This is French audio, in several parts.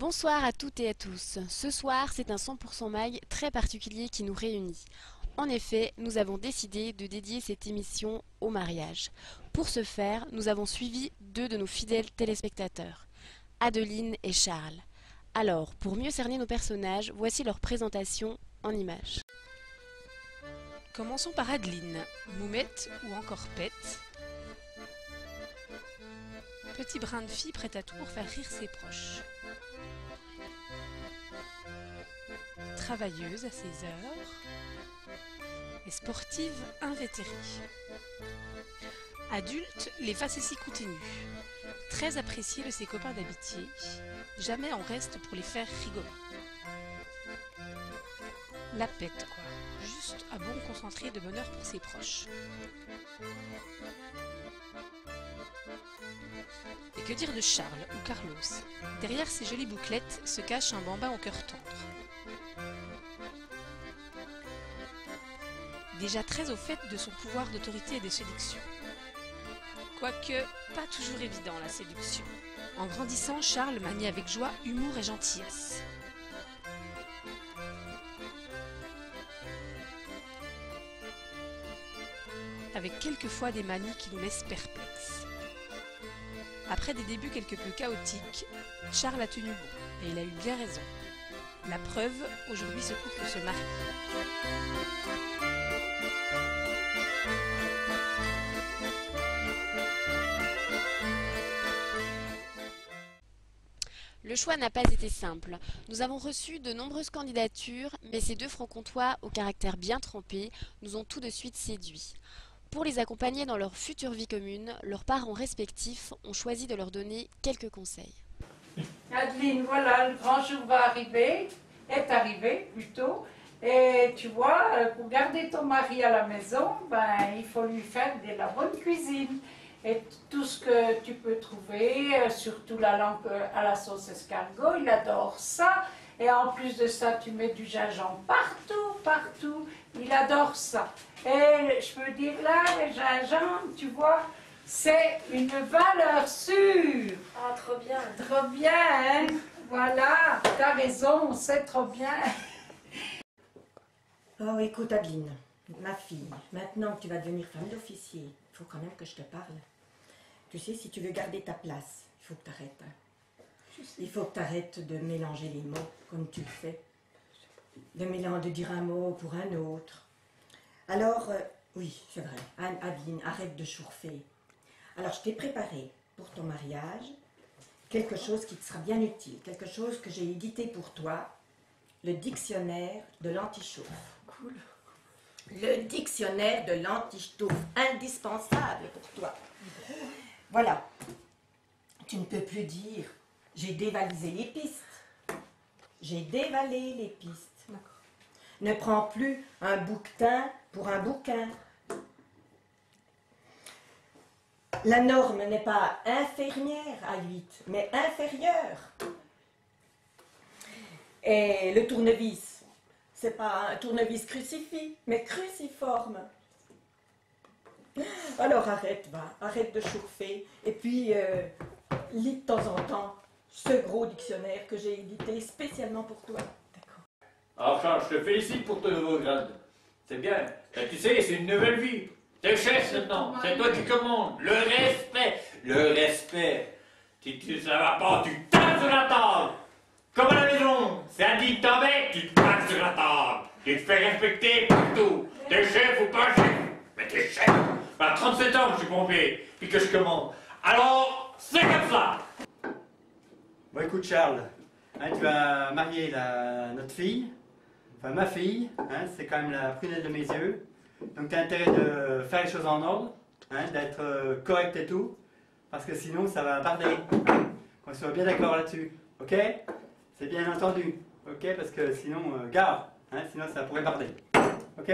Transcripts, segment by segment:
Bonsoir à toutes et à tous. Ce soir, c'est un 100% mag très particulier qui nous réunit. En effet, nous avons décidé de dédier cette émission au mariage. Pour ce faire, nous avons suivi deux de nos fidèles téléspectateurs, Adeline et Charles. Alors, pour mieux cerner nos personnages, voici leur présentation en images. Commençons par Adeline, moumette ou encore pète. Petit brin de fille prête à tout pour faire rire ses proches. Travailleuse à ses heures et sportive invétérée. Adulte, les facéties continuent. Très appréciée de ses copains d'amitié, jamais on reste pour les faire rigoler. La pète quoi, juste un bon concentré de bonheur pour ses proches. Et que dire de Charles ou Carlos? Derrière ces jolies bouclettes se cache un bambin au cœur tendre. Déjà très au fait de son pouvoir d'autorité et de séduction. Quoique, pas toujours évident la séduction. En grandissant, Charles manie avec joie, humour et gentillesse. Avec quelquefois des manies qui nous laissent perplexes. Après des débuts quelque peu chaotiques, Charles a tenu bon, et il a eu bien raison. La preuve, aujourd'hui ce couple se marie. Le choix n'a pas été simple. Nous avons reçu de nombreuses candidatures, mais ces deux francs-comtois, au caractère bien trempé, nous ont tout de suite séduits. Pour les accompagner dans leur future vie commune, leurs parents respectifs ont choisi de leur donner quelques conseils. Adeline, voilà, le grand jour va arriver, est arrivé plutôt, et tu vois, pour garder ton mari à la maison, ben, il faut lui faire de la bonne cuisine. Et tout ce que tu peux trouver, surtout la lampe à la sauce escargot, il adore ça. Et en plus de ça, tu mets du gingembre partout, partout. Il adore ça. Et je peux dire là, le gingembre, tu vois, c'est une valeur sûre. Ah, trop bien. Trop bien, hein? Voilà, t'as raison, c'est trop bien. Oh, écoute Adeline, ma fille, maintenant que tu vas devenir femme d'officier, il faut quand même que je te parle. Tu sais, si tu veux garder ta place, il faut que tu arrêtes. Hein. Il faut que tu arrêtes de mélanger les mots comme tu le fais. De dire un mot pour un autre. Alors, oui, c'est vrai, Adeline, arrête de chourfer. Alors, je t'ai préparé pour ton mariage quelque chose qui te sera bien utile, quelque chose que j'ai édité pour toi, le dictionnaire de l'antichauffe. Cool. Le dictionnaire de l'antichauffe, indispensable pour toi. Voilà, tu ne peux plus dire « j'ai dévalisé les pistes ». J'ai dévalé les pistes. Ne prends plus un bouquetin pour un bouquin. La norme n'est pas infirmière à 8, mais inférieure. Et le tournevis, c'est pas un tournevis crucifix, mais cruciforme. Alors arrête, va, arrête de chauffer. Et puis, lis de temps en temps ce gros dictionnaire que j'ai édité spécialement pour toi. D'accord. Alors Charles, je te félicite pour ton nouveau grade. C'est bien. Ben, tu sais, c'est une nouvelle vie. T'es chef maintenant. C'est toi qui commandes. Le respect. Le respect. Si ça va pas, tu tapes sur la table. Comme à la maison. C'est un dit t'embête, tu tapes sur la table. Tu te fais respecter partout. T'es chef ou pas chef. Mais t'es chef. À 37 ans que je suis pompier, puis que je commande. Alors, c'est comme ça. Bon écoute Charles, hein, tu vas marier notre fille, enfin ma fille, hein, c'est quand même la prunelle de mes yeux. Donc tu as intérêt de faire les choses en ordre, hein, d'être correct et tout, parce que sinon ça va barder. Hein, qu'on soit bien d'accord là-dessus, ok? C'est bien entendu, ok? Parce que sinon, gare, hein, sinon ça pourrait barder, ok?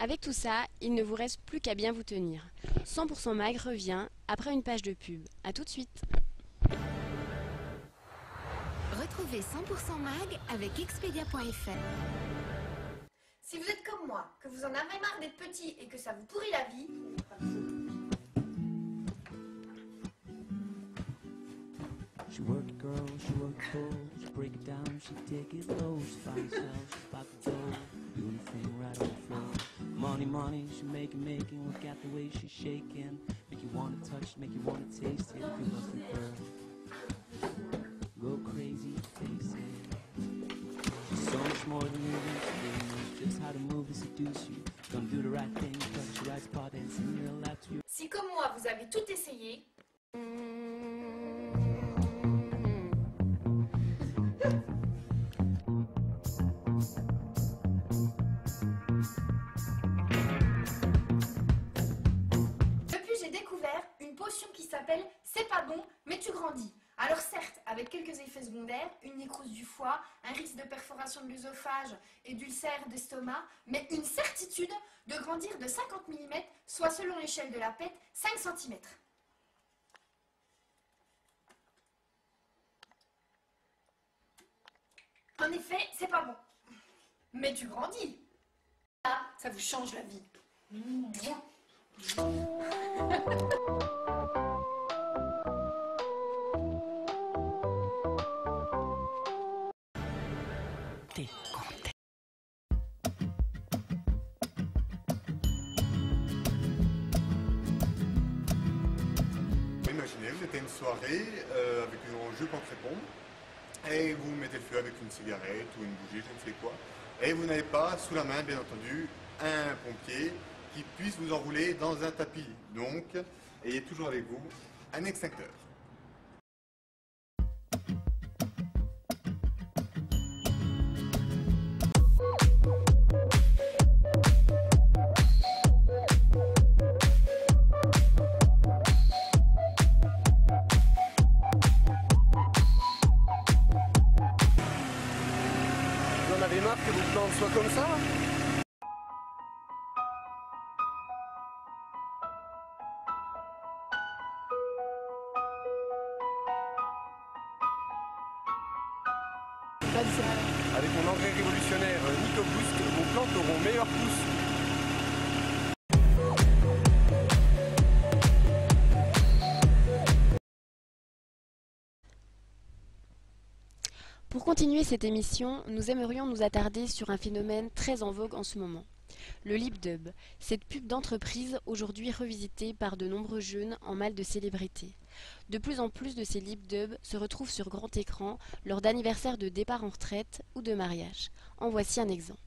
Avec tout ça, il ne vous reste plus qu'à bien vous tenir. 100% mag revient après une page de pub. A tout de suite. Retrouvez 100% mag avec Expedia.fr. Si vous êtes comme moi, que vous en avez marre d'être petit et que ça vous pourrit la vie, Je girl, she work cold, she break it down, she take it low, she find herself, she pop the dough, doing the thing right on the floor. Money, money, she making, look at the way she's shaking, make you wanna touch, make you wanna taste it, feel like the girl, go crazy, face it. She's so much more than movies, she really knows just how to move and seduce you, gonna do the right thing, touch the right spot and sing real loud to you. Si comme moi vous avez tout essayé, depuis j'ai découvert une potion qui s'appelle C'est pas bon mais tu grandis. Alors certes, avec quelques effets secondaires, une nécrose du foie, un risque de perforation de l'œsophage et d'ulcère d'estomac, mais une certitude de grandir de 50 mm, soit selon l'échelle de la pète, 5 cm. En effet, c'est pas bon. Mais tu grandis. Ah, ça vous change la vie. Imaginez, vous êtes à une soirée avec un jeu contre répondre et vous mettez le feu avec une cigarette ou une bougie, je ne sais quoi, et vous n'avez pas sous la main, bien entendu, un pompier qui puisse vous enrouler dans un tapis. Donc, ayez toujours avec vous un extincteur. Vous en avez marre que vos plantes soient comme ça? Avec mon engrais révolutionnaire NicoBoost, vos plantes auront meilleur pouce. Pour continuer cette émission, nous aimerions nous attarder sur un phénomène très en vogue en ce moment. Le lip dub, cette pub d'entreprise aujourd'hui revisitée par de nombreux jeunes en mal de célébrité. De plus en plus de ces lip dubs se retrouvent sur grand écran lors d'anniversaires de départ en retraite ou de mariage. En voici un exemple.